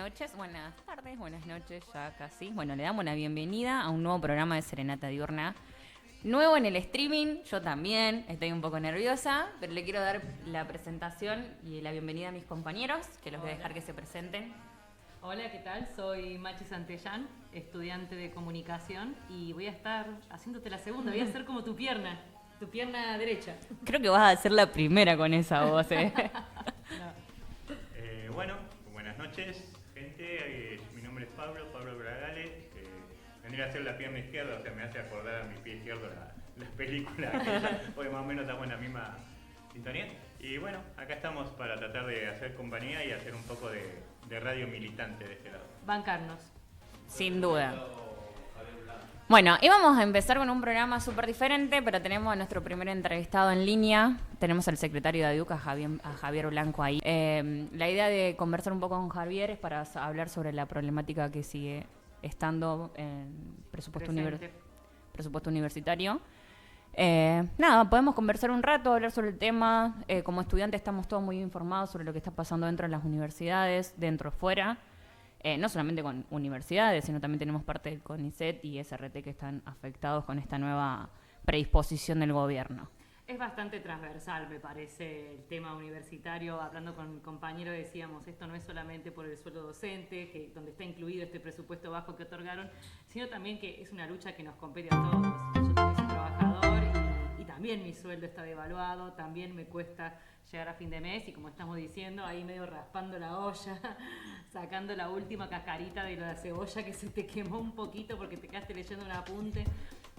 noches, buenas tardes, buenas noches, ya casi. Bueno, le damos la bienvenida a un nuevo programa de Serenata Diurna. Nuevo en el streaming, yo también, estoy un poco nerviosa, pero le quiero dar la presentación y la bienvenida a mis compañeros, que los voy a dejar que se presenten. Hola, ¿qué tal? Soy Machi Santellán, estudiante de comunicación y voy a estar haciéndote la segunda, voy a ser como tu pierna derecha. Creo que vas a ser la primera con esa voz, ¿eh? Bueno, buenas noches, gente. Mi nombre es Pablo Bragales. Vendría a ser la pierna izquierda, o sea, me hace acordar a mi pie izquierdo las películas, porque más o menos estamos en la misma sintonía. Y bueno, acá estamos para tratar de hacer compañía y hacer un poco de radio militante de este lado. Bancarnos. Sin duda. Bueno, íbamos a empezar con un programa súper diferente, pero tenemos a nuestro primer entrevistado en línea. Tenemos al secretario de ADUC, a Javier Blanco ahí. La idea de conversar un poco con Javier es para hablar sobre la problemática que sigue estando en presupuesto universitario. Nada, podemos conversar un rato, hablar sobre el tema. Como estudiantes estamos todos muy informados sobre lo que está pasando dentro de las universidades, dentro o fuera. No solamente con universidades, sino también tenemos parte del CONICET y SRT que están afectados con esta nueva predisposición del gobierno. Es bastante transversal, me parece, el tema universitario. Hablando con mi compañero decíamos, esto no es solamente por el sueldo docente, donde está incluido este presupuesto bajo que otorgaron, sino también que es una lucha que nos compete a todos. Yo también soy trabajador y también mi sueldo está devaluado, también me cuesta llegar a fin de mes y como estamos diciendo, ahí medio raspando la olla, sacando la última cascarita de la cebolla que se te quemó un poquito porque te quedaste leyendo un apunte.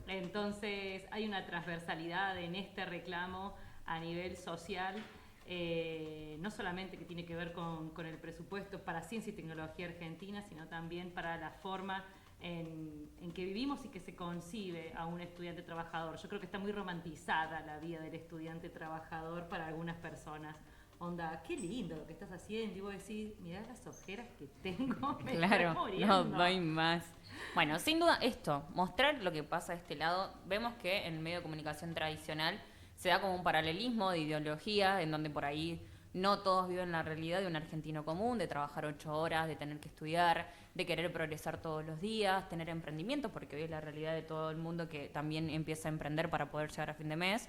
Entonces hay una transversalidad en este reclamo a nivel social, no solamente que tiene que ver con el presupuesto para ciencia y tecnología argentina, sino también para la forma en que vivimos y que se concibe a un estudiante trabajador. Yo creo que está muy romantizada la vida del estudiante trabajador para algunas personas. Onda, qué lindo lo que estás haciendo. Y vos decís, mirá las ojeras que tengo, me Claro, estoy muriendo. no doy más. Bueno, sin duda esto, mostrar lo que pasa de este lado. Vemos que en el medio de comunicación tradicional se da como un paralelismo de ideología, en donde por ahí no todos viven la realidad de un argentino común, de trabajar 8 horas, de tener que estudiar, de querer progresar todos los días, tener emprendimiento, porque hoy es la realidad de todo el mundo que también empieza a emprender para poder llegar a fin de mes.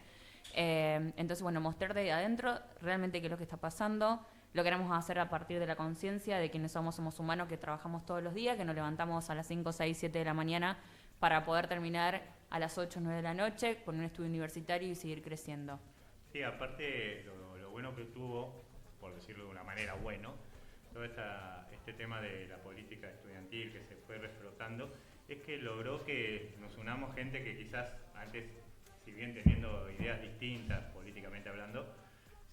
Entonces, bueno, mostrar de adentro realmente qué es lo que está pasando. Lo queremos hacer a partir de la conciencia de quienes somos humanos que trabajamos todos los días, que nos levantamos a las 5, 6, 7 de la mañana para poder terminar a las 8, 9 de la noche con un estudio universitario y seguir creciendo. Sí, aparte lo bueno que tuvo, por decirlo de una manera todo este tema de la política estudiantil que se fue reflotando, es que logró que nos unamos gente que quizás antes, si bien teniendo ideas distintas políticamente hablando,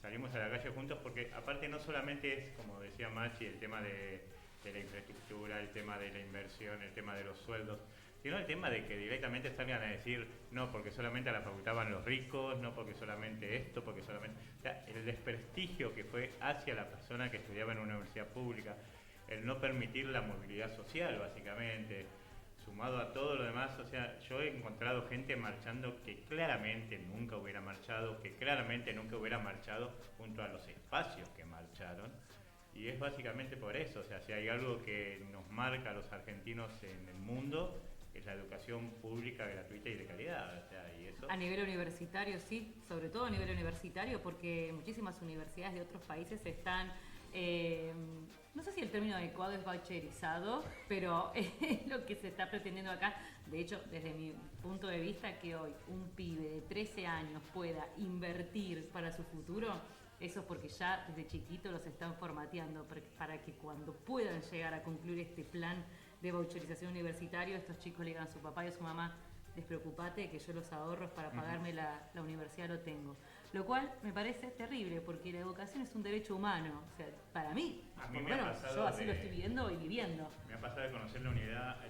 salimos a la calle juntos porque aparte no solamente es, como decía Machi, el tema de la infraestructura, el tema de la inversión, el tema de los sueldos, sino el tema de que directamente salgan a decir no porque solamente a la facultad van los ricos, no porque solamente esto, porque solamente... O sea, el desprestigio que fue hacia la persona que estudiaba en una universidad pública, el no permitir la movilidad social básicamente, sumado a todo lo demás, o sea, yo he encontrado gente marchando que claramente nunca hubiera marchado, junto a los espacios que marcharon, y es básicamente por eso, o sea, si hay algo que nos marca a los argentinos en el mundo, es la educación pública, gratuita y de calidad, o sea, y eso... A nivel universitario, sí, sobre todo a nivel universitario, porque muchísimas universidades de otros países están... no sé si el término adecuado es bachillerizado, pero es lo que se está pretendiendo acá. De hecho, desde mi punto de vista, que hoy un pibe de 13 años pueda invertir para su futuro, eso es porque ya desde chiquito los están formateando para que cuando puedan llegar a concluir este plan de voucherización universitario, estos chicos le digan a su papá y a su mamá, despreocupate que yo los ahorros para pagarme la universidad lo tengo. Lo cual me parece terrible, porque la educación es un derecho humano. O sea, para mí, yo así lo estoy viendo y viviendo. Me ha pasado de conocer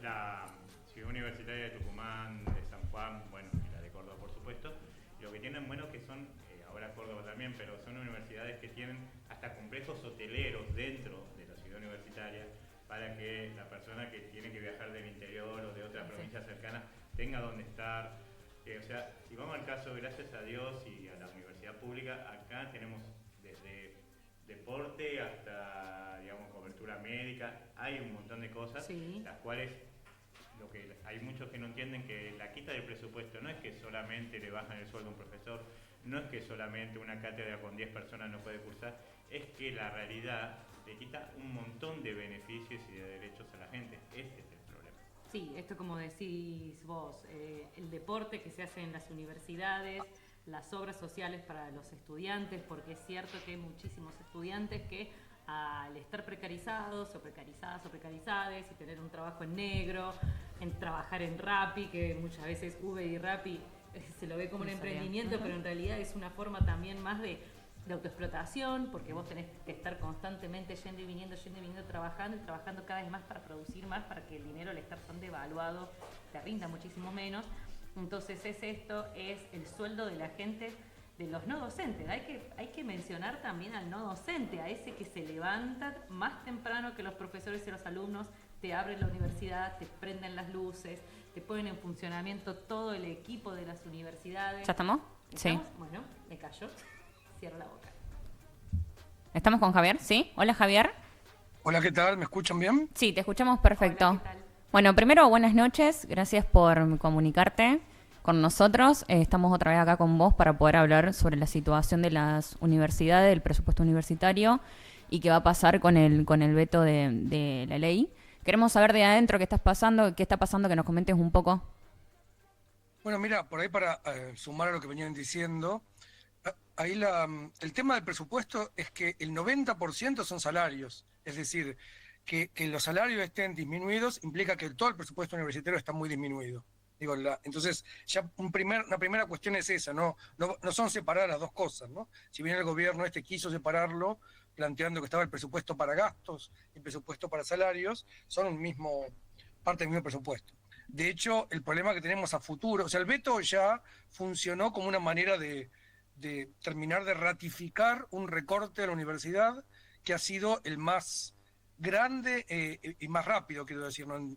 la Ciudad Universitaria de Tucumán, de San Juan, bueno, y la de Córdoba, por supuesto. Y lo que tienen bueno que son, ahora Córdoba también, pero son universidades que tienen hasta complejos hoteleros dentro de la ciudad universitaria para que la persona que tiene que viajar del interior o de otra provincia cercana tenga donde estar. O sea, si vamos al caso, gracias a Dios y a la universidad pública, acá tenemos desde deporte hasta, digamos, cobertura médica, hay un montón de cosas, Sí. las cuales lo que hay muchos que no entienden que la quita del presupuesto no es que solamente le bajan el sueldo a un profesor, no es que solamente una cátedra con 10 personas no puede cursar, es que la realidad le quita un montón de beneficios y de derechos a la gente. Este es el problema. Sí, esto como decís vos, el deporte que se hace en las universidades, las obras sociales para los estudiantes, porque es cierto que hay muchísimos estudiantes que al estar precarizados o precarizadas o precarizades y tener un trabajo en negro, en trabajar en Rappi, que muchas veces Uber y Rappi se lo ve como un emprendimiento, pero en realidad es una forma también más de autoexplotación, porque vos tenés que estar constantemente yendo y viniendo, trabajando y trabajando cada vez más para producir más, para que el dinero al estar tan devaluado te rinda muchísimo menos. Entonces es el sueldo de la gente, de los no docentes. Hay que mencionar también al no docente, a ese que se levanta más temprano que los profesores y los alumnos, te abren la universidad, te prenden las luces, te ponen en funcionamiento todo el equipo de las universidades. ¿Ya estamos? Sí. Bueno, me callo. Cierro la boca. ¿Estamos con Javier? ¿Sí? Hola, Javier. Hola, ¿qué tal? ¿Me escuchan bien? Sí, te escuchamos perfecto. Hola, ¿qué tal? Bueno, primero, buenas noches. Gracias por comunicarte con nosotros. Estamos otra vez acá con vos para poder hablar sobre la situación de las universidades, del presupuesto universitario y qué va a pasar con el veto de la ley. Queremos saber de adentro qué está pasando, que nos comentes un poco. Bueno, mira, por ahí para sumar a lo que venían diciendo, ahí el tema del presupuesto es que el 90% son salarios, es decir, que los salarios estén disminuidos implica que todo el presupuesto universitario está muy disminuido. Digo, entonces, ya una primera cuestión es esa, no son separadas las dos cosas, ¿no? Si bien el gobierno quiso separarlo, planteando que estaba el presupuesto para gastos y el presupuesto para salarios, son parte del mismo presupuesto. De hecho, el problema que tenemos a futuro, o sea, el veto ya funcionó como una manera de terminar de ratificar un recorte de la universidad que ha sido el más grande y más rápido, quiero decir, ¿no?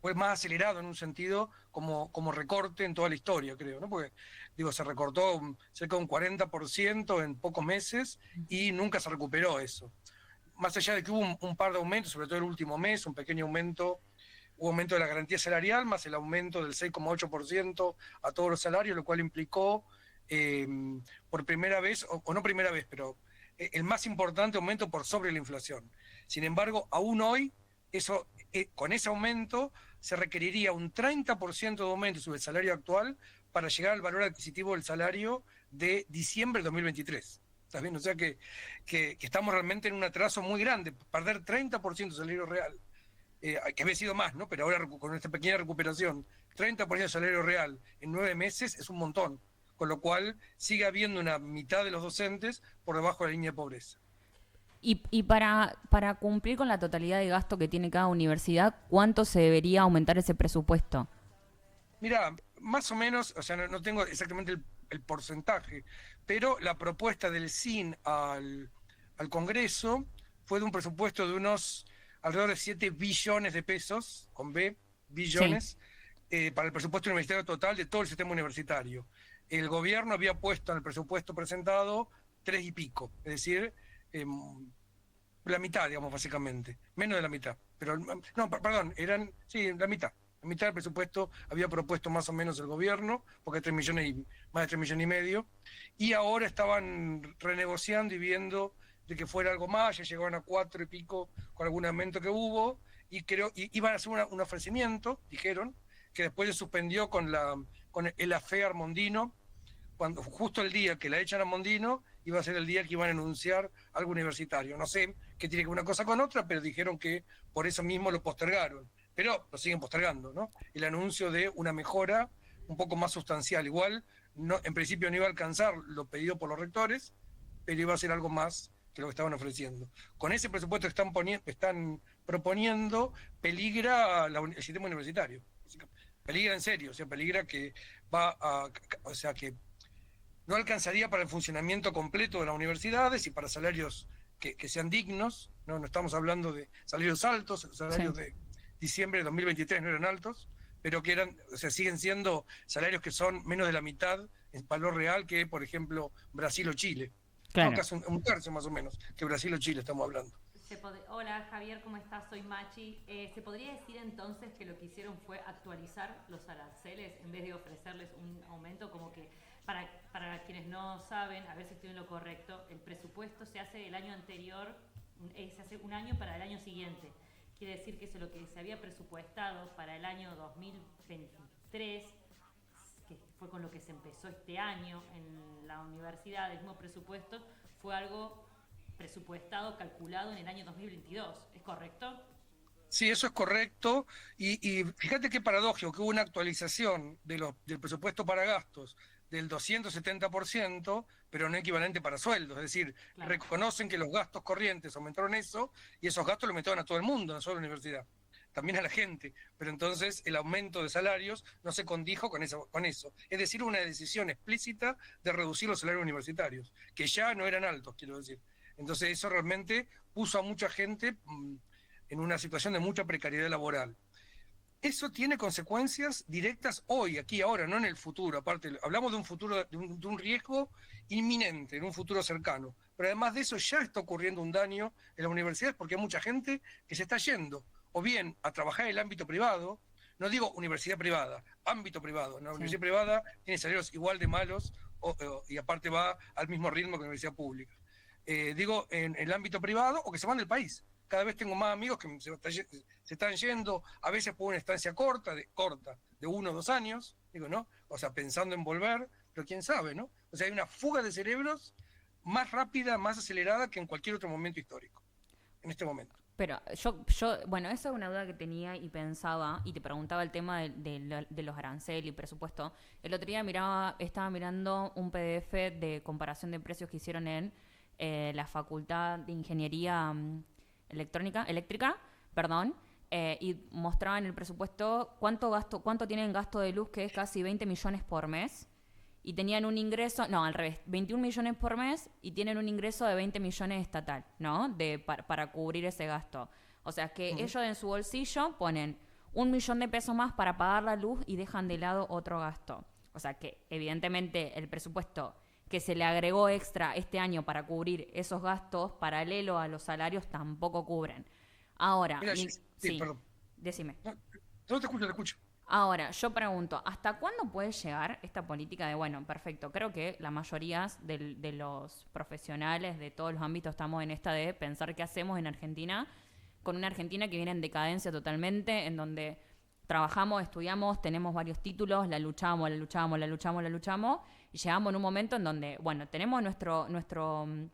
Fue más acelerado en un sentido como recorte en toda la historia, creo, ¿no? Porque, digo, se recortó cerca de un 40% en pocos meses y nunca se recuperó eso. Más allá de que hubo un par de aumentos, sobre todo el último mes, un pequeño aumento, hubo aumento de la garantía salarial, más el aumento del 6,8% a todos los salarios, lo cual implicó por primera vez, o no primera vez, pero el más importante aumento por sobre la inflación. Sin embargo, aún hoy, con ese aumento se requeriría un 30% de aumento sobre el salario actual para llegar al valor adquisitivo del salario de diciembre de 2023. ¿Estás bien? O sea que estamos realmente en un atraso muy grande. Perder 30% de salario real, que había sido más, ¿no? Pero ahora con esta pequeña recuperación, 30% de salario real en 9 meses es un montón. Con lo cual sigue habiendo una mitad de los docentes por debajo de la línea de pobreza. Y para cumplir con la totalidad de gasto que tiene cada universidad, ¿cuánto se debería aumentar ese presupuesto? Mira, más o menos, o sea, no tengo exactamente el porcentaje, pero la propuesta del SIN al Congreso fue de un presupuesto de unos alrededor de 7 billones de pesos, con B, billones, sí, para el presupuesto universitario total de todo el sistema universitario. El gobierno había puesto en el presupuesto presentado 3 y pico, es decir, la mitad, digamos, básicamente, menos de la mitad, pero no, perdón, la mitad. La mitad del presupuesto había propuesto más o menos el gobierno, porque más de 3 millones y medio, y ahora estaban renegociando y viendo de que fuera algo más, ya llegaron a 4 y pico con algún aumento que hubo, y iban a hacer un ofrecimiento, dijeron, que después se suspendió con el AFE Mondino, cuando justo el día que la echan a Mondino iba a ser el día que iban a anunciar algo universitario. No sé qué tiene que ver una cosa con otra, pero dijeron que por eso mismo lo postergaron. Pero lo siguen postergando, ¿no? El anuncio de una mejora un poco más sustancial. Igual, en principio no iba a alcanzar lo pedido por los rectores, pero iba a ser algo más que lo que estaban ofreciendo. Con ese presupuesto que están proponiendo, peligra el sistema universitario. Peligra en serio, o sea, peligra que que no alcanzaría para el funcionamiento completo de las universidades y para salarios que sean dignos, no estamos hablando de salarios altos, los salarios de diciembre de 2023 no eran altos, pero que siguen siendo salarios que son menos de la mitad en valor real que, por ejemplo, Brasil o Chile. Claro. No, casi un tercio más o menos, que Brasil o Chile estamos hablando. Hola Javier, ¿cómo estás? Soy Machi. ¿Se podría decir entonces que lo que hicieron fue actualizar los aranceles en vez de ofrecerles un aumento? Como que, para quienes no saben, a ver si estoy en lo correcto, el presupuesto se hace el año anterior, se hace un año para el año siguiente. Quiere decir que eso, lo que se había presupuestado para el año 2023, que fue con lo que se empezó este año en la universidad, el mismo presupuesto, fue algo presupuestado, calculado en el año 2022, ¿es correcto? Sí, eso es correcto. Y fíjate qué paradójico, que hubo una actualización del presupuesto para gastos del 270%, pero no equivalente para sueldos. Es decir, Claro. reconocen que los gastos corrientes aumentaron eso, y esos gastos lo aumentaron a todo el mundo, no solo a la universidad, también a la gente. Pero entonces el aumento de salarios no se condijo con eso. Es decir, una decisión explícita de reducir los salarios universitarios, que ya no eran altos, quiero decir. Entonces eso realmente puso a mucha gente en una situación de mucha precariedad laboral. Eso tiene consecuencias directas hoy, aquí, ahora, no en el futuro. Aparte, hablamos de un futuro, de un riesgo inminente, en un futuro cercano. Pero además de eso ya está ocurriendo un daño en las universidades, porque hay mucha gente que se está yendo, o bien a trabajar en el ámbito privado, no digo universidad privada, ámbito privado. La universidad privada tiene salarios igual de malos, y aparte va al mismo ritmo que la universidad pública. Digo, en el ámbito privado, o que se van del país. Cada vez tengo más amigos que se están yendo, a veces por una estancia corta, de 1 o 2 años, digo, ¿no? O sea, pensando en volver, pero quién sabe, ¿no? O sea, hay una fuga de cerebros más rápida, más acelerada que en cualquier otro momento histórico, en este momento. Pero bueno, esa es una duda que tenía y pensaba, y te preguntaba el tema de los aranceles y presupuesto. El otro día estaba mirando un PDF de comparación de precios que hicieron en la Facultad de Ingeniería Eléctrica, y mostraban el presupuesto cuánto tienen gasto de luz, que es casi 20 millones por mes, y tenían un ingreso, no, al revés, 21 millones por mes, y tienen un ingreso de 20 millones estatal, ¿no? Para cubrir ese gasto. O sea, que ellos en su bolsillo ponen 1 millón de pesos más para pagar la luz y dejan de lado otro gasto. O sea, que evidentemente el presupuesto que se le agregó extra este año para cubrir esos gastos, paralelo a los salarios, tampoco cubren. Ahora, Mira, sí, perdón. Decime. No te escucho. Ahora, yo pregunto, ¿hasta cuándo puede llegar esta política de, bueno, perfecto, creo que la mayoría de los profesionales de todos los ámbitos estamos en esta de pensar qué hacemos en Argentina, con una Argentina que viene en decadencia totalmente, en donde trabajamos, estudiamos, tenemos varios títulos, la luchamos, y llegamos en un momento en donde, bueno, tenemos estamos en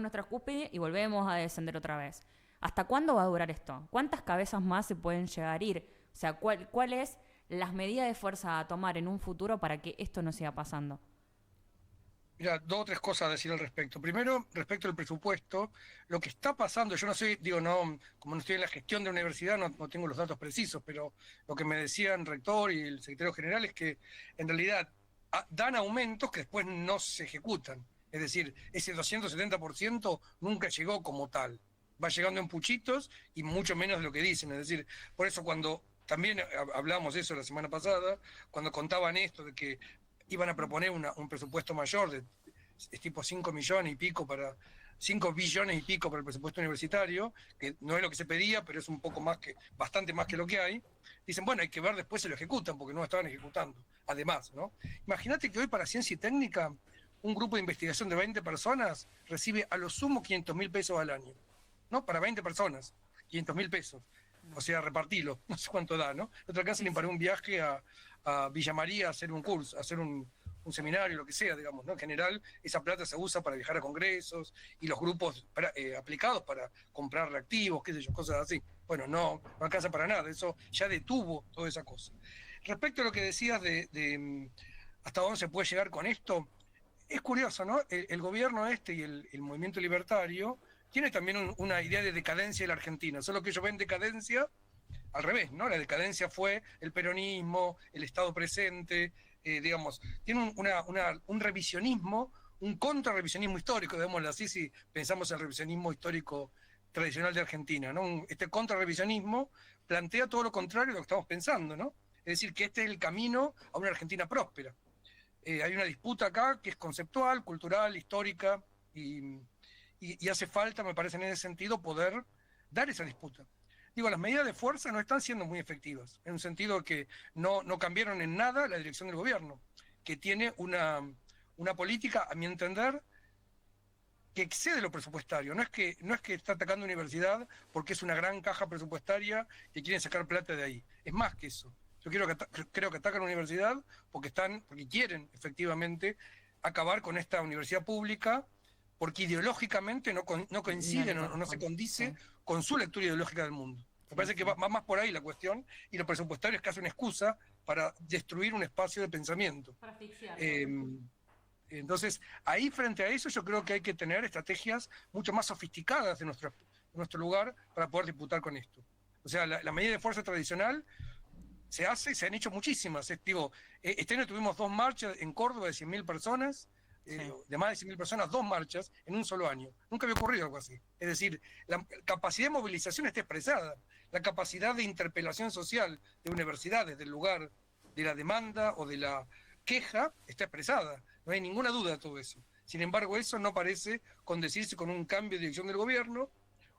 nuestra cúspide y volvemos a descender otra vez. ¿Hasta cuándo va a durar esto? ¿Cuántas cabezas más se pueden llegar a ir? O sea, ¿cuáles las medidas de fuerza a tomar en un futuro para que esto no siga pasando? Mira, 2 o 3 cosas a decir al respecto. Primero, respecto al presupuesto, lo que está pasando, yo no sé, no, como no estoy en la gestión de la universidad, no tengo los datos precisos, pero lo que me decían el rector y el secretario general es que en realidad dan aumentos que después no se ejecutan. Es decir, ese 270% nunca llegó como tal. Va llegando en puchitos y mucho menos de lo que dicen. Es decir, por eso cuando también hablábamos de eso la semana pasada, cuando contaban esto de que iban a proponer un presupuesto mayor de tipo 5 millones y pico 5 billones y pico para el presupuesto universitario, que no es lo que se pedía, pero es un poco más bastante más que lo que hay. Dicen, bueno, hay que ver después si lo ejecutan, porque no lo estaban ejecutando. Además, ¿no? Imagínate que hoy para ciencia y técnica, un grupo de investigación de 20 personas recibe a lo sumo 500.000 pesos al año, ¿no? Para 20 personas, 500.000 pesos. O sea, repartilo, no sé cuánto da, ¿no? No te alcanza ni para un viaje a Villa María a hacer un curso, a hacer un seminario, lo que sea, digamos, ¿no? En general, esa plata se usa para viajar a congresos y los grupos aplicados para comprar reactivos, qué sé yo, cosas así. Bueno, no alcanza para nada, eso ya detuvo toda esa cosa. Respecto a lo que decías de hasta dónde se puede llegar con esto, es curioso, ¿no? El gobierno y el movimiento libertario tiene también una idea de decadencia de la Argentina, solo que ellos ven decadencia al revés, ¿no? La decadencia fue el peronismo, el Estado presente, digamos, tiene un revisionismo, un contrarrevisionismo histórico, digámoslo así, si pensamos en el revisionismo histórico tradicional de Argentina, ¿no? Este contrarrevisionismo plantea todo lo contrario de lo que estamos pensando, ¿no? Es decir, que este es el camino a una Argentina próspera. Hay una disputa acá que es conceptual, cultural, histórica, y y hace falta, me parece, en ese sentido, poder dar esa disputa. Digo, las medidas de fuerza no están siendo muy efectivas, en un sentido que no cambiaron en nada la dirección del gobierno, que tiene una política, a mi entender, que excede lo presupuestario. No es que está atacando universidad porque es una gran caja presupuestaria que quieren sacar plata de ahí. Es más que eso. Yo creo que atacan a la universidad porque quieren efectivamente acabar con esta universidad pública, porque ideológicamente no coinciden o no se condice con su lectura ideológica del mundo. Me parece que va más por ahí la cuestión, y lo presupuestario es casi una excusa para destruir un espacio de pensamiento. Para asfixiar. Entonces, ahí frente a eso yo creo que hay que tener estrategias mucho más sofisticadas en nuestro lugar para poder disputar con esto. O sea, la medida de fuerza tradicional se han hecho muchísimas. Este año tuvimos 2 marchas en Córdoba de 100.000 personas, de más de 100.000 personas, 2 marchas en un solo año. Nunca había ocurrido algo así. Es decir, la capacidad de movilización está expresada, la capacidad de interpelación social de universidades, del lugar de la demanda o de la queja, está expresada. No hay ninguna duda de todo eso. Sin embargo, eso no parece condecirse con un cambio de dirección del gobierno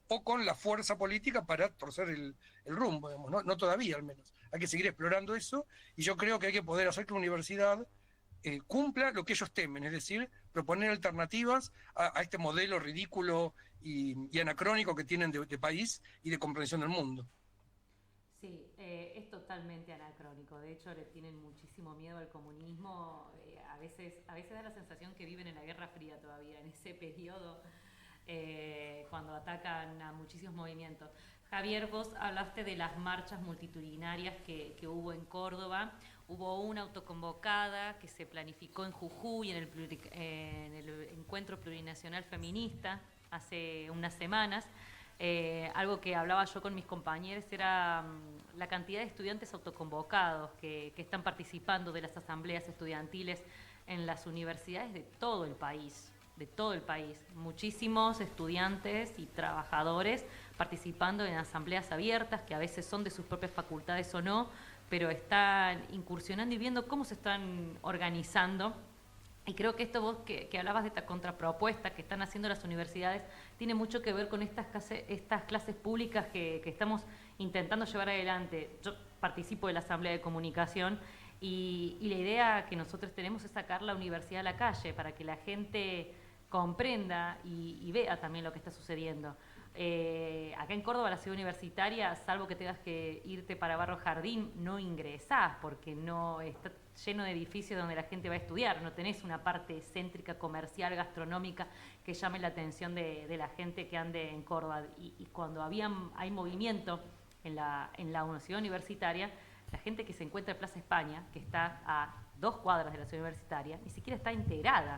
o con la fuerza política para torcer el rumbo, digamos, no todavía al menos. Hay que seguir explorando eso, y yo creo que hay que poder hacer que la universidad cumpla lo que ellos temen, es decir, proponer alternativas a este modelo ridículo y anacrónico que tienen de país y de comprensión del mundo. Sí, es totalmente anacrónico. De hecho, le tienen muchísimo miedo al comunismo. A veces da la sensación que viven en la Guerra Fría todavía, en ese periodo, cuando atacan a muchísimos movimientos. Javier, vos hablaste de las marchas multitudinarias que hubo en Córdoba. Hubo una autoconvocada que se planificó en Jujuy, en el Encuentro Plurinacional Feminista, hace unas semanas. Algo que hablaba yo con mis compañeros era la cantidad de estudiantes autoconvocados que están participando de las asambleas estudiantiles en las universidades de todo el país. Muchísimos estudiantes y trabajadores participando en asambleas abiertas, que a veces son de sus propias facultades o no, pero están incursionando y viendo cómo se están organizando. Y creo que esto vos que hablabas de esta contrapropuesta que están haciendo las universidades tiene mucho que ver con estas clases públicas que estamos intentando llevar adelante. Yo participo de la Asamblea de Comunicación y la idea que nosotros tenemos es sacar la universidad a la calle para que la gente comprenda y vea también lo que está sucediendo. Acá en Córdoba, la ciudad universitaria, salvo que tengas que irte para Barrio Jardín, no ingresás porque no está lleno de edificios donde la gente va a estudiar, no tenés una parte céntrica, comercial, gastronómica que llame la atención de la gente que ande en Córdoba. Y cuando hay movimiento en la ciudad universitaria, la gente que se encuentra en Plaza España, que está a 2 cuadras de la ciudad universitaria, ni siquiera está integrada.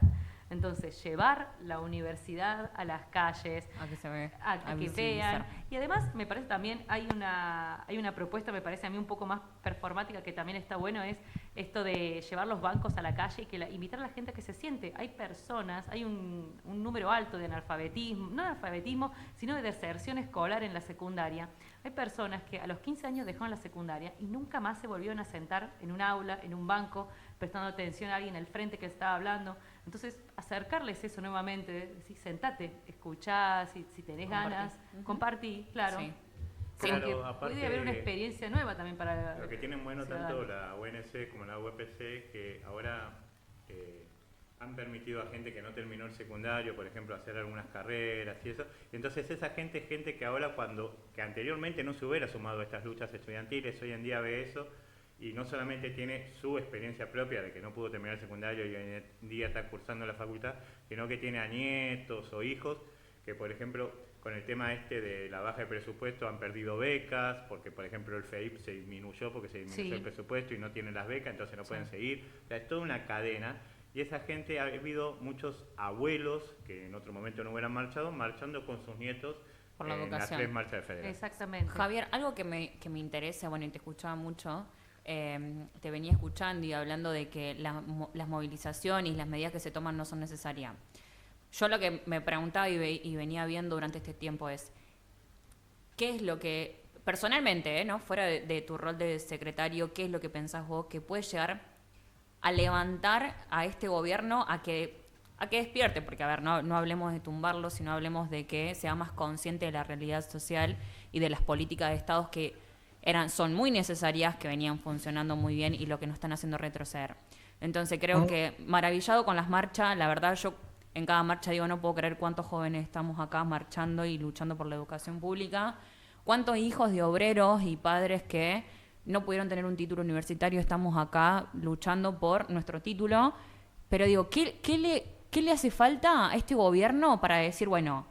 Entonces, llevar la universidad a las calles, a que vean. Y además, me parece también, hay una propuesta, me parece a mí un poco más performática, que también está bueno, es esto de llevar los bancos a la calle y invitar a la gente a que se siente. Hay personas, hay un número alto de analfabetismo, no de analfabetismo, sino de deserción escolar en la secundaria. Hay personas que a los 15 años dejaron la secundaria y nunca más se volvieron a sentar en un aula, en un banco, prestando atención a alguien al frente que estaba hablando. Entonces, acercarles eso nuevamente, decir, sentate, escuchá, si tenés ganas, compartí, claro. Sí. Claro, Claro, que aparte, puede haber una experiencia nueva también para lo que tienen bueno ciudadanos. tanto la UNC como la UPC es que ahora han permitido a gente que no terminó el secundario, por ejemplo, hacer algunas carreras y eso. Entonces esa gente es gente que ahora que anteriormente no se hubiera sumado a estas luchas estudiantiles, hoy en día ve eso y no solamente tiene su experiencia propia de que no pudo terminar el secundario y hoy en día está cursando la facultad, sino que tiene a nietos o hijos que, por ejemplo, con el tema de la baja de presupuesto han perdido becas, porque por ejemplo el FEIP se disminuyó porque se disminuyó el presupuesto y no tienen las becas, entonces no pueden seguir. O sea, es toda una cadena. Y esa gente, ha habido muchos abuelos que en otro momento no hubieran marchando con sus nietos por la en las educación. 3 marchas de Federal. Exactamente. Javier, algo que me interesa, bueno, y te escuchaba mucho, te venía escuchando y hablando de que las movilizaciones y las medidas que se toman no son necesarias. Yo lo que me preguntaba y venía viendo durante este tiempo es, ¿qué es lo que, personalmente, ¿no? Fuera de tu rol de secretario, qué es lo que pensás vos que puede llegar a levantar a este gobierno a que a que despierte, porque a ver, no hablemos de tumbarlo, sino hablemos de que sea más consciente de la realidad social y de las políticas de estados que son muy necesarias, que venían funcionando muy bien y lo que nos están haciendo retroceder. Entonces creo que maravillado con las marchas, la verdad yo en cada marcha digo, no puedo creer cuántos jóvenes estamos acá marchando y luchando por la educación pública, cuántos hijos de obreros y padres que no pudieron tener un título universitario, estamos acá luchando por nuestro título, pero digo, ¿qué le hace falta a este gobierno para decir, bueno,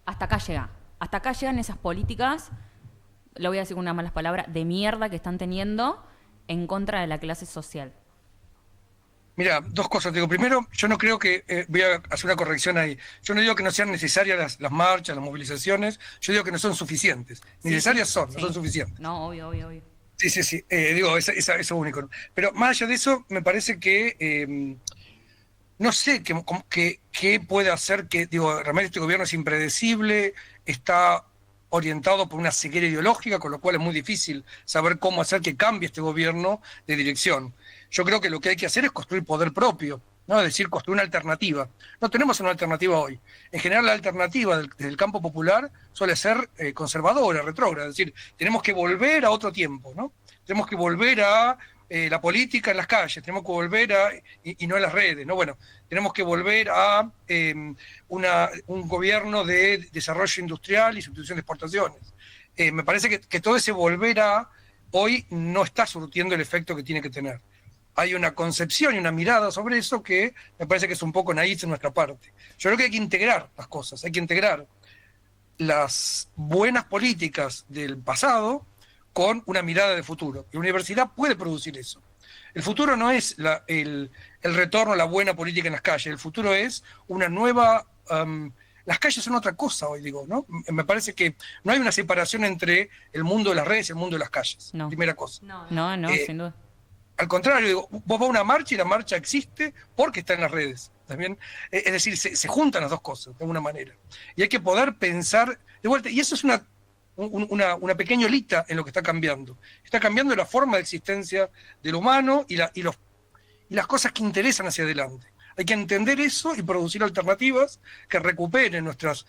hasta acá llegan esas políticas, lo voy a decir con unas malas palabras, de mierda que están teniendo en contra de la clase social? Mira, dos cosas. Digo, primero, yo no creo que, voy a hacer una corrección ahí, yo no digo que no sean necesarias las marchas, las movilizaciones, yo digo que no son suficientes. Necesarias son, no son suficientes. No, obvio. Sí. Digo, eso único. Pero más allá de eso, me parece que no sé qué puede hacer que, digo, realmente este gobierno es impredecible, está orientado por una ceguera ideológica, con lo cual es muy difícil saber cómo hacer que cambie este gobierno de dirección. Yo creo que lo que hay que hacer es construir poder propio, ¿no? Es decir, construir una alternativa. No tenemos una alternativa hoy. En general, la alternativa del campo popular suele ser conservadora, retrógrada. Es decir, tenemos que volver a otro tiempo, ¿no? Tenemos que volver a la política en las calles, tenemos que volver y no en las redes, ¿no? Bueno, tenemos que volver a un gobierno de desarrollo industrial y sustitución de exportaciones. Me parece que todo ese volver a hoy no está surtiendo el efecto que tiene que tener. Hay una concepción y una mirada sobre eso que me parece que es un poco naif de nuestra parte. Yo creo que hay que integrar las cosas, hay que integrar las buenas políticas del pasado con una mirada de futuro. La universidad puede producir eso. El futuro no es el retorno a la buena política en las calles, el futuro es una nueva... las calles son otra cosa hoy, digo, ¿no? Me parece que no hay una separación entre el mundo de las redes y el mundo de las calles, primera cosa. No, sin duda. Al contrario, digo, vos vas a una marcha y la marcha existe porque está en las redes. ¿También? Es decir, se juntan las dos cosas de alguna manera. Y hay que poder pensar de vuelta. Y eso es una pequeña olita en lo que está cambiando. Está cambiando la forma de existencia del humano y las cosas que interesan hacia adelante. Hay que entender eso y producir alternativas que recuperen nuestras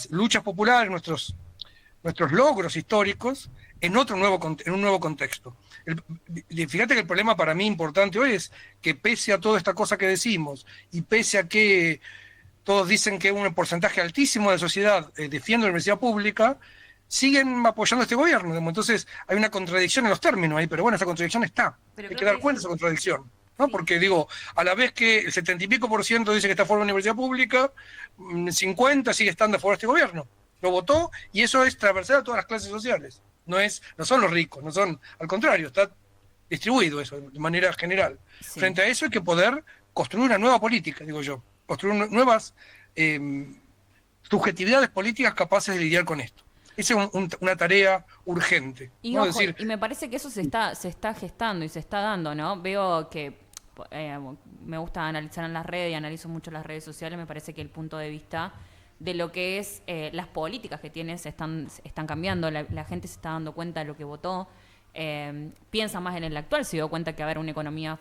luchas populares, nuestros logros históricos en un nuevo contexto. Fíjate que el problema para mí importante hoy es que pese a toda esta cosa que decimos y pese a que todos dicen que un porcentaje altísimo de la sociedad defiende la universidad pública, siguen apoyando a este gobierno. Entonces hay una contradicción en los términos ahí, pero bueno, esa contradicción está. Hay que dar cuenta de esa contradicción, ¿no? Sí. Porque digo, a la vez que el 70 y pico % dice que está a favor de la universidad pública, 50 sigue estando a favor de este gobierno. Lo votó y eso es transversal a todas las clases sociales. No son los ricos, no son, al contrario, está distribuido eso de manera general. Sí. Frente a eso hay que poder construir una nueva política, digo yo, construir nuevas subjetividades políticas capaces de lidiar con esto. Esa es una tarea urgente. Y, ¿no? Ojo, y me parece que eso se está gestando y se está dando, ¿no? Veo que me gusta analizar en las redes y analizo mucho las redes sociales, me parece que el punto de vista de lo que es las políticas que tienen están cambiando, la gente se está dando cuenta de lo que votó, piensa más en el actual, se dio cuenta que una economía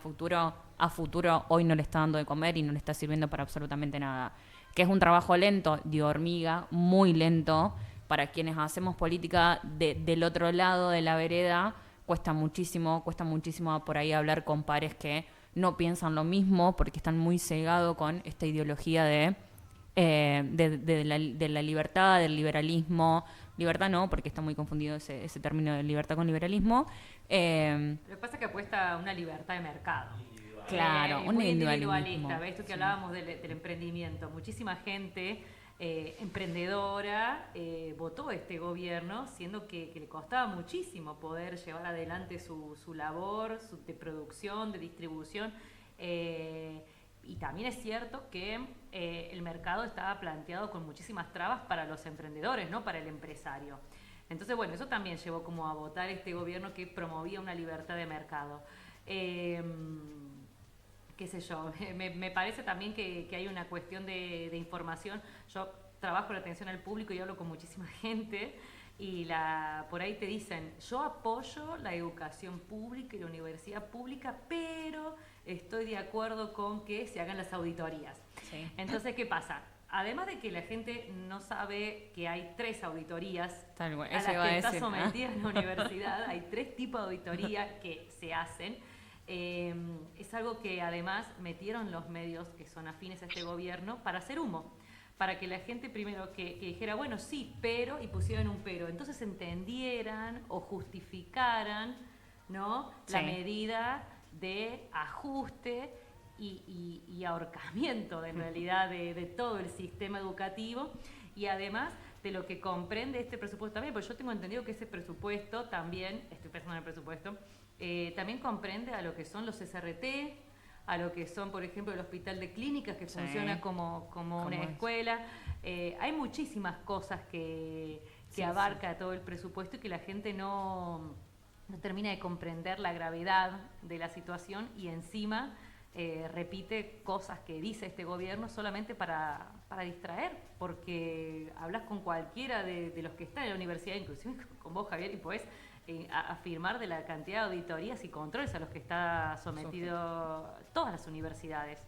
a futuro hoy no le está dando de comer y no le está sirviendo para absolutamente nada, que es un trabajo lento, de hormiga, muy lento, para quienes hacemos política del otro lado de la vereda, cuesta muchísimo por ahí hablar con pares que no piensan lo mismo porque están muy cegados con esta ideología de la libertad, del liberalismo. Libertad no, porque está muy confundido ese término de libertad con liberalismo. Lo que pasa es que apuesta a una libertad de mercado. Claro, un individualista. ¿Ves? Esto que hablábamos del emprendimiento. Muchísima gente emprendedora votó este gobierno, siendo que le costaba muchísimo poder llevar adelante su labor de producción, de distribución. Y también es cierto que el mercado estaba planteado con muchísimas trabas para los emprendedores, no para el empresario. Entonces, bueno, eso también llevó como a votar este gobierno que promovía una libertad de mercado. Qué sé yo, me parece también que hay una cuestión de información. Yo trabajo en atención al público y hablo con muchísima gente y por ahí te dicen, yo apoyo la educación pública y la universidad pública, pero estoy de acuerdo con que se hagan las auditorías. Sí. Entonces, ¿qué pasa? Además de que la gente no sabe que hay 3 auditorías Tal cual, a las eso iba a que está decir, ¿no? sometida en la universidad, hay 3 tipos de auditoría que se hacen. Es algo que además metieron los medios que son afines a este gobierno para hacer humo, para que la gente primero que dijera, bueno, sí, pero, y pusieron un pero, entonces entendieran o justificaran, ¿no?, la Sí. medida de ajuste y ahorcamiento en realidad de todo el sistema educativo, y además de lo que comprende este presupuesto también, porque yo tengo entendido que ese presupuesto también, estoy pensando en el presupuesto, también comprende a lo que son los SRT, a lo que son, por ejemplo, el hospital de clínicas, que Sí. funciona como una es? escuela. Hay muchísimas cosas que Sí, abarca todo el presupuesto y que la gente no termina de comprender la gravedad de la situación, y encima repite cosas que dice este gobierno solamente para distraer, porque hablas con cualquiera de los que están en la universidad, inclusive con vos, Javier, y podés afirmar de la cantidad de auditorías y controles a los que está sometido todas las universidades.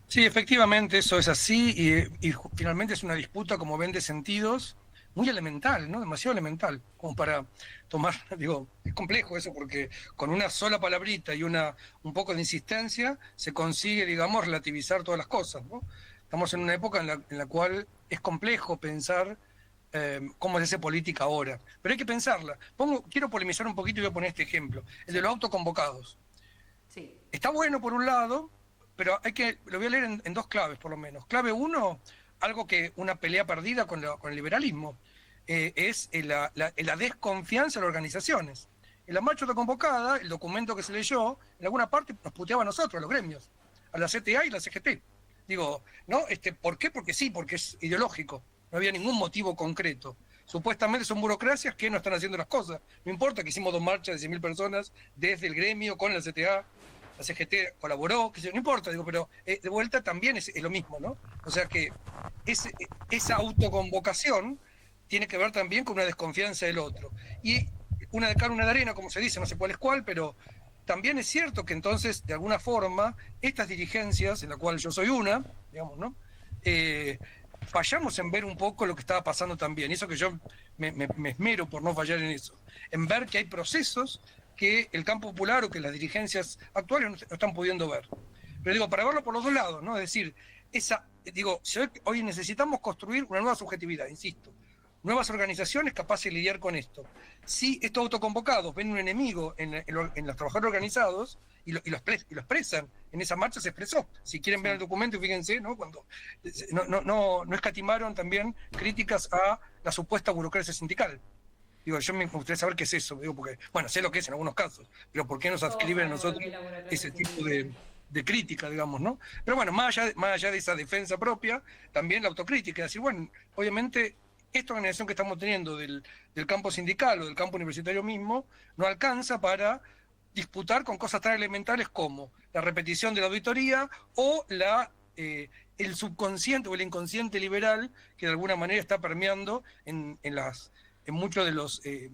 Sí, efectivamente, eso es así y finalmente es una disputa, como ven, de sentidos muy elemental, ¿no? Demasiado elemental, como para tomar, digo, es complejo eso porque con una sola palabrita y un poco de insistencia se consigue, digamos, relativizar todas las cosas, ¿no? Estamos en una época en la cual es complejo pensar cómo se hace política ahora, pero hay que pensarla. Quiero polemizar un poquito y voy a poner este ejemplo, el de los autoconvocados. Sí. Está bueno por un lado, pero lo voy a leer en 2 claves por lo menos. Clave 1, algo que una pelea perdida con el liberalismo, es la desconfianza en las organizaciones. En la marcha autoconvocada, el documento que se leyó, en alguna parte nos puteaba a nosotros, a los gremios, a la CTA y la CGT. Digo, ¿no? ¿Por qué? Porque sí, porque es ideológico. No había ningún motivo concreto. Supuestamente son burocracias que no están haciendo las cosas. No importa que hicimos 2 marchas de 100.000 personas desde el gremio con la CTA, la CGT colaboró, que no importa, digo, pero de vuelta también es lo mismo, ¿no? O sea que esa autoconvocación tiene que ver también con una desconfianza del otro. Y una de cal, una de arena, como se dice, no sé cuál es cuál, pero también es cierto que entonces, de alguna forma, estas dirigencias, en la cual yo soy una, digamos, ¿no? Fallamos en ver un poco lo que estaba pasando también. Y eso que yo me esmero por no fallar en eso. En ver que hay procesos que el campo popular o que las dirigencias actuales no están pudiendo ver. Pero digo, para verlo por los 2 lados, ¿no? Es decir, hoy necesitamos construir una nueva subjetividad, insisto. Nuevas organizaciones capaces de lidiar con esto. Si estos autoconvocados ven un enemigo en los trabajadores organizados y lo expresan, en esa marcha se expresó. Si quieren ver el documento, fíjense, ¿no? Cuando no escatimaron también críticas a la supuesta burocracia sindical. Digo, yo me gustaría saber qué es eso, digo, porque, bueno, sé lo que es en algunos casos, pero ¿por qué nos adscriben a nosotros ese tipo de crítica, digamos, ¿no? Pero bueno, más allá de esa defensa propia, también la autocrítica, es decir, bueno, obviamente esta organización que estamos teniendo del campo sindical o del campo universitario mismo no alcanza para disputar con cosas tan elementales como la repetición de la auditoría o el subconsciente o el inconsciente liberal que de alguna manera está permeando en muchos de los que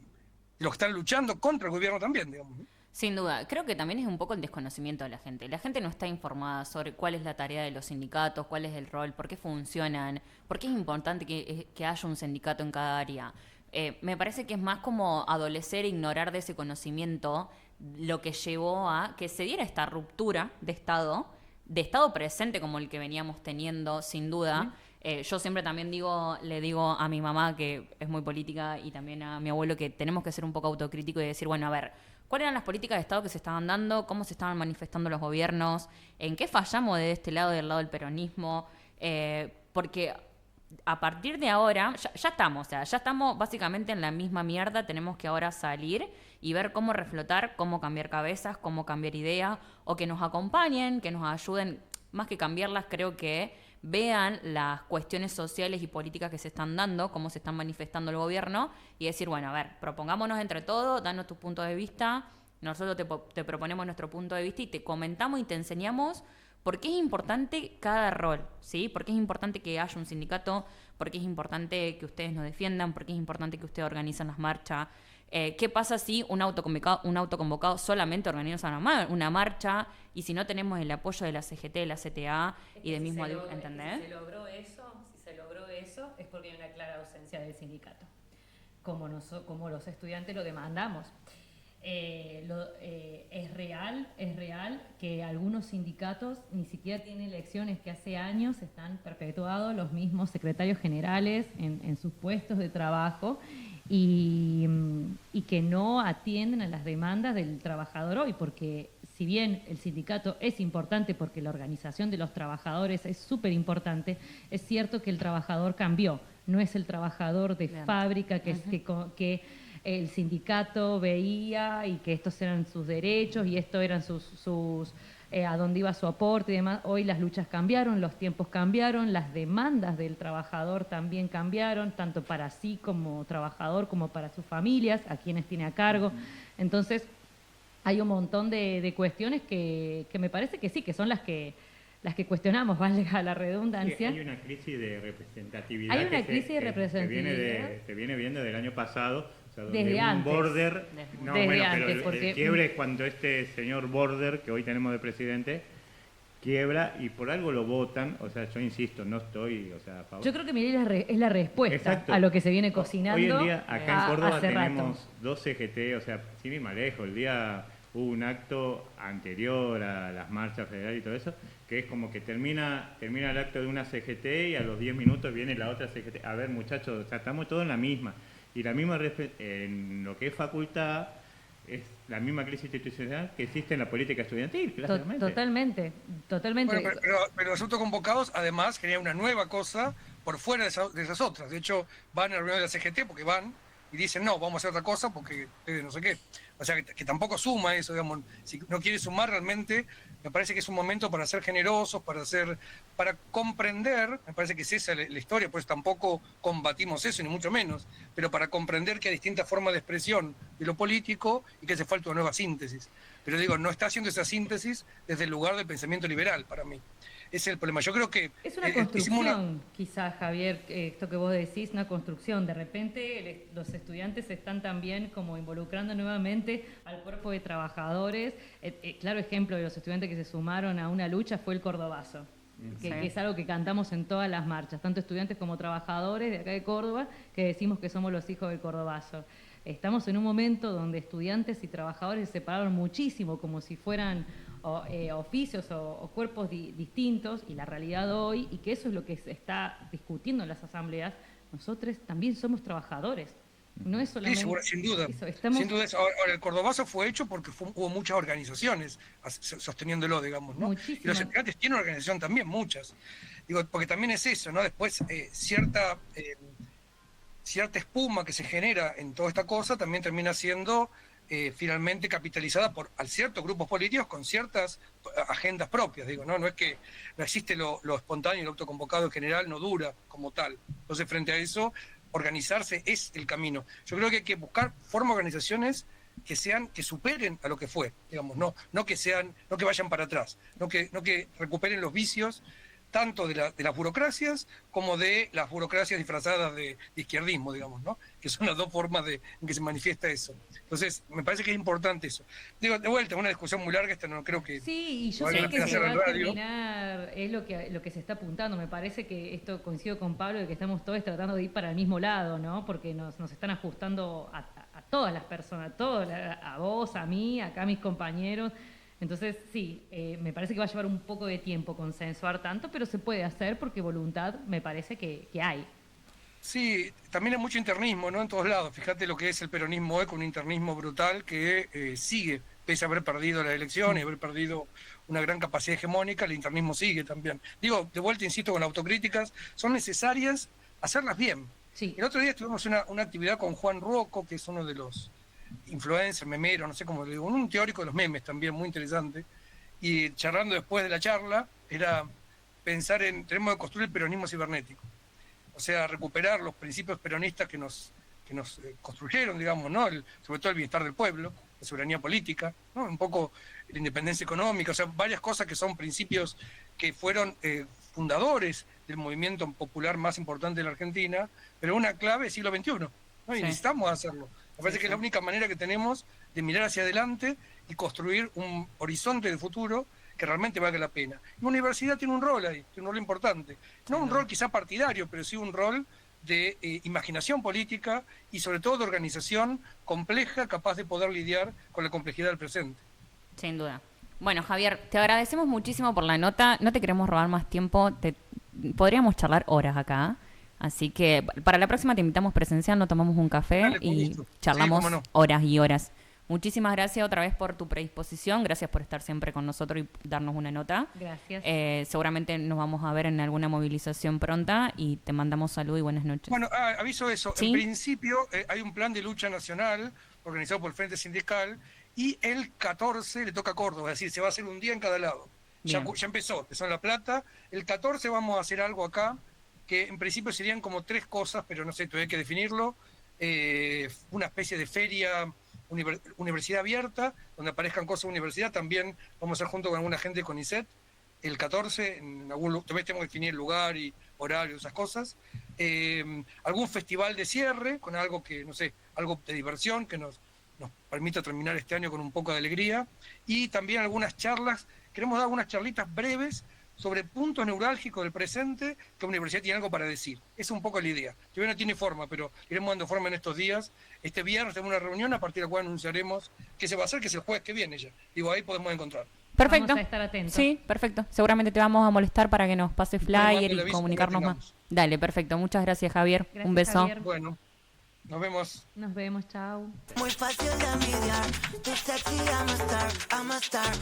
están luchando contra el gobierno también, digamos, ¿no? Sin duda, creo que también es un poco el desconocimiento de la gente. La gente no está informada sobre cuál es la tarea de los sindicatos, cuál es el rol, por qué funcionan, por qué es importante que haya un sindicato en cada área. Me parece que es más como adolecer e ignorar de ese conocimiento lo que llevó a que se diera esta ruptura de Estado presente como el que veníamos teniendo, sin duda. Yo siempre también le digo a mi mamá, que es muy política, y también a mi abuelo, que tenemos que ser un poco autocríticos y decir, bueno, a ver, ¿cuáles eran las políticas de Estado que se estaban dando? ¿Cómo se estaban manifestando los gobiernos? ¿En qué fallamos de este lado, del lado del peronismo? Porque a partir de ahora, ya estamos básicamente en la misma mierda. Tenemos que ahora salir y ver cómo reflotar, cómo cambiar cabezas, cómo cambiar ideas, o que nos acompañen, que nos ayuden. Más que cambiarlas, creo que vean las cuestiones sociales y políticas que se están dando, cómo se están manifestando el gobierno, y decir, bueno, a ver, propongámonos entre todos, danos tu punto de vista, nosotros te proponemos nuestro punto de vista y te comentamos y te enseñamos ¿Por qué es importante cada rol? ¿Sí? ¿Por qué es importante que haya un sindicato? ¿Por qué es importante que ustedes nos defiendan? ¿Por qué es importante que ustedes organizan las marchas? ¿Qué pasa si un autoconvocado solamente organiza una marcha y si no tenemos el apoyo de la CGT, de la CTA y del mismo... ¿Entendés? Si se logró eso, es porque hay una clara ausencia del sindicato, como los estudiantes lo demandamos. Es real que algunos sindicatos ni siquiera tienen elecciones, que hace años están perpetuados los mismos secretarios generales en sus puestos de trabajo y que no atienden a las demandas del trabajador hoy, porque si bien el sindicato es importante porque la organización de los trabajadores es súper importante, es cierto que el trabajador cambió, no es el trabajador de fábrica que el sindicato veía y que estos eran sus derechos y esto eran a dónde iba su aporte y demás. Hoy las luchas cambiaron, los tiempos cambiaron, las demandas del trabajador también cambiaron, tanto para sí como trabajador como para sus familias, a quienes tiene a cargo. Entonces, hay un montón de cuestiones que me parece que sí, que son las que cuestionamos, valga la redundancia. Sí, hay una crisis de representatividad. Hay una crisis de representatividad. Se viene viendo del año pasado. O sea, desde antes. Border, Desde antes, el quiebre es cuando este señor Border, que hoy tenemos de presidente, quiebra y por algo lo votan. O sea, yo insisto, no estoy a favor. Yo creo que Milei es la respuesta a lo que se viene cocinando. Hoy en día, acá en Córdoba tenemos rato. 2 CGT, o sea, sin ir más lejos, el día hubo un acto anterior a las marchas federales y todo eso, que es como que termina el acto de una CGT y a los 10 minutos viene la otra CGT. A ver, muchachos, o sea, estamos todos en la misma. Y la misma en lo que es facultad es la misma crisis institucional que existe en la política estudiantil, claramente. Totalmente. Bueno, pero los autoconvocados además generan una nueva cosa por fuera de esas otras. De hecho, van a la reunión de la CGT porque van y dicen, no, vamos a hacer otra cosa porque no sé qué. O sea, que tampoco suma eso, digamos. Si no quiere sumar realmente, me parece que es un momento para ser generosos, para comprender, me parece que es esa la historia, pues tampoco combatimos eso, ni mucho menos, pero para comprender que hay distintas formas de expresión de lo político y que hace falta una nueva síntesis. Pero digo, no está haciendo esa síntesis desde el lugar del pensamiento liberal, para mí. Ese es el problema. Yo creo que... Es una construcción, quizás, Javier, esto que vos decís, una construcción. De repente los estudiantes se están también como involucrando nuevamente al cuerpo de trabajadores. Claro ejemplo de los estudiantes que se sumaron a una lucha fue el Cordobazo, que es algo que cantamos en todas las marchas, tanto estudiantes como trabajadores de acá de Córdoba, que decimos que somos los hijos del Cordobazo. Estamos en un momento donde estudiantes y trabajadores se separaron muchísimo, como si fueran oficios o cuerpos distintos, y la realidad hoy, y que eso es lo que se está discutiendo en las asambleas, nosotros también somos trabajadores. No es solamente... Sí, sin duda. Sin duda. Ahora, el Cordobazo fue hecho porque hubo muchas organizaciones sosteniéndolo, digamos, ¿no? Muchísimas. Y los estudiantes tienen organización también, muchas. Digo, porque también es eso, ¿no? Después, cierta espuma que se genera en toda esta cosa también termina siendo finalmente capitalizada por ciertos grupos políticos con ciertas agendas propias, digo, ¿no? No es que no existe lo espontáneo, el autoconvocado en general no dura como tal. Entonces, frente a eso, organizarse es el camino. Yo creo que hay que buscar formas de organizaciones que superen a lo que fue, digamos, no que vayan para atrás, no que recuperen los vicios tanto de las burocracias como de las burocracias disfrazadas de izquierdismo, digamos, ¿no? Que son las dos formas en que se manifiesta eso. Entonces, me parece que es importante eso. Digo, de vuelta, una discusión muy larga, esta no creo que... Sí, y yo sé que se va a terminar, es lo que se está apuntando. Me parece que esto coincido con Pablo, de que estamos todos tratando de ir para el mismo lado, ¿no? Porque nos están ajustando a todas las personas, a vos, a mí, acá a mis compañeros. Entonces, sí, me parece que va a llevar un poco de tiempo consensuar tanto, pero se puede hacer porque voluntad me parece que hay. Sí, también hay mucho internismo, ¿no? En todos lados. Fíjate lo que es el peronismo hoy, con un internismo brutal que sigue, pese a haber perdido las elecciones, haber perdido una gran capacidad hegemónica, el internismo sigue también. Digo, de vuelta, insisto, con autocríticas, son necesarias hacerlas bien. Sí. El otro día tuvimos una actividad con Juan Rocco, que es uno de los influencer, memero, no sé cómo le digo, un teórico de los memes también, muy interesante, y charlando después de la charla, era pensar tenemos que construir el peronismo cibernético, o sea, recuperar los principios peronistas que nos construyeron, digamos, ¿no? Sobre todo el bienestar del pueblo, la soberanía política, ¿no? Un poco la independencia económica, o sea, varias cosas que son principios que fueron fundadores del movimiento popular más importante de la Argentina, pero una clave del siglo XXI, ¿no? Y Sí. necesitamos hacerlo. Me parece que es la única manera que tenemos de mirar hacia adelante y construir un horizonte de futuro que realmente valga la pena. Y la universidad tiene un rol ahí, tiene un rol importante. No un rol quizá partidario, pero sí un rol de imaginación política y sobre todo de organización compleja, capaz de poder lidiar con la complejidad del presente. Sin duda. Bueno, Javier, te agradecemos muchísimo por la nota. No te queremos robar más tiempo. Podríamos charlar horas acá. Así que para la próxima te invitamos presencial, nos tomamos un café Dale, con y gusto. charlamos Sí, cómo no. horas y horas. Muchísimas gracias otra vez por tu predisposición. Gracias por estar siempre con nosotros y darnos una nota. Gracias. Seguramente nos vamos a ver en alguna movilización pronta y te mandamos salud y buenas noches. Bueno, aviso eso. ¿Sí? En principio hay un plan de lucha nacional organizado por el Frente Sindical y el 14 le toca a Córdoba, es decir, se va a hacer un día en cada lado. Ya Bien. empezó en La Plata. El 14 vamos a hacer algo acá, que en principio serían como 3 cosas, pero no sé, todavía hay que definirlo. Una especie de feria, universidad abierta, donde aparezcan cosas de universidad. También vamos a hacer junto con alguna gente de CONICET el 14, todavía tenemos que definir el lugar y horario, esas cosas. Algún festival de cierre, con algo que, no sé, algo de diversión que nos permita terminar este año con un poco de alegría. Y también algunas charlas, queremos dar algunas charlitas breves sobre puntos neurálgicos del presente que la universidad tiene algo para decir. Esa es un poco la idea. Todavía no tiene forma, pero iremos dando forma en estos días. Este viernes tenemos una reunión a partir de la cual anunciaremos qué se va a hacer, que es el jueves que viene ya. Digo, ahí podemos encontrar. Perfecto. Vamos a estar atentos. Sí, perfecto. Seguramente te vamos a molestar para que nos pase flyer le y aviso comunicarnos cuando más. tengamos. Dale, perfecto. Muchas gracias, Javier. Gracias, Un beso. Javier. Bueno, nos vemos. Nos vemos, chao. Muy fácil de envidiar, tú sexy, I'm a star, I'm a star.